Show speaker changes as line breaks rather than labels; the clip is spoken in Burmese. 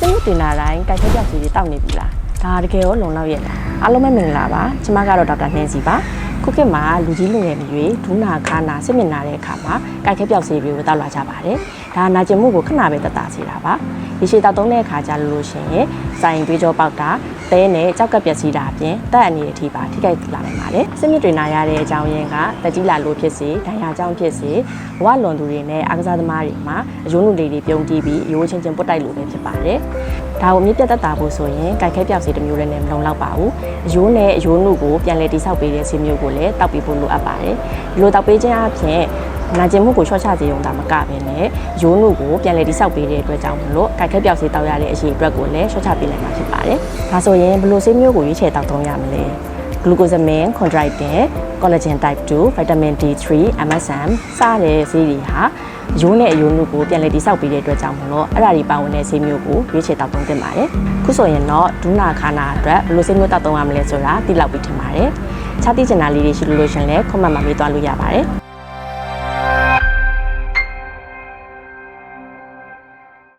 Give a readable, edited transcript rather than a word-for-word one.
စ်တင်လာတိုင်းကြိုက်ခဲပြောက်စီတွေတောက်နေပြီလားဒါတကယ်ရောလုံလောက်ရဲ့လားအားလုံးပဲမင်္ဂလာပါကျမကတော့ဒေါက်တာနှင်းစီပါခုခေတ်မှာလူကြီးလူငယ်မျိုးဒူးနာခါနာစစ်မျက်နှာတဲ့အခါမှာကြိုက်ခဲပြောက်စီတွေကိုတောက်လာကြပါတယ်ဒါနာကျင်မှုကိုခဏပဲတတ်တာစီတာပါဒီရှည်တောက်သုံးတဲ့အခါကျလို့ရှိရင်စိုင်သွေးကြောပေါက်တာတဲနဲ့ကြောက်ကပ်ပျက်စီးတာအပြင်တက်အနေအထိပါထိခိုက်လာနိုင်ပါတယ်စစ်မြစ်တွေနာရတဲ့အကြောင်းရင်းကတက်ကြီးလာလို့ဖြစ်စေဒဏ်ရာကြောင့်ဖြစ်စေဘဝလွန်သူတွေနဲ့အားကစားသမားတွေမှာအယိုးနုလေးတွေပြုံးတီးပြီးရိုးချင်းချင်းပုတ်တိုက်လို့ပဲဖြစ်ပါတယ်ဒါကိုမြင့်ပြတ်သက်တာဖို့ဆိုရင်ကြိုက်ခဲပြောက်စီတစ်မျိုးလည်းမလုံလောက်ပါဘူးအယိုးနဲ့အယိုးနုကိုပြန်လည်တိဆောက်ပေးတဲ့ဆေးမျိုးကိုလည်းတောက်ပေးဖို့လိုအပ်ပါတယ်ဒီလိုတောက်ပေးခြင်းအပြင်နာကျင်မှုကိုလျှော့ချစေရုံသာမကဘဲနဲ့ရိုးနုကိုပြန်လည်တိဆောက်ပေးတဲ့အတွက်ကြောင့်မလို့ကြိုက်ခဲပြောက်စီတောက်ရတဲ့အရေးအတွက်ကိုလည်းလျှော့ချပေးနိုင်မှာဖြစ်ပါတယ်ဒါဆိုရင်ဘယ်လိုဆေးမျိုးကိုရွေးချယ်တောက်သုံးရမလဲ glucosamine, chondroitin, collagen type 2, vitamin D3, MSM စတဲ့ဆေးတွေဟာရိုးနဲ့အယိုးနုကိုပြန်လည်တိဆောက်ပေးတဲ့အတွက်ကြောင့်မလို့အဲ့ဒါတွေပါဝင်တဲ့ဆေးမျိုးကိုရွေးချယ်တောက်သုံးသင့်ပါတယ်ခုဆိုရင်တော့ဒူးနာခါနာအတွက်ဘယ်လိုဆေးမျိုးတောက်သုံးရမလဲဆိုတာသိလောက်ပြီးထင်ပါတယ်ခြားသိချင်တာလေးတွေရှိလို့ရှင်လည်း comment မှာမေးသွားလို့ရပါတယ်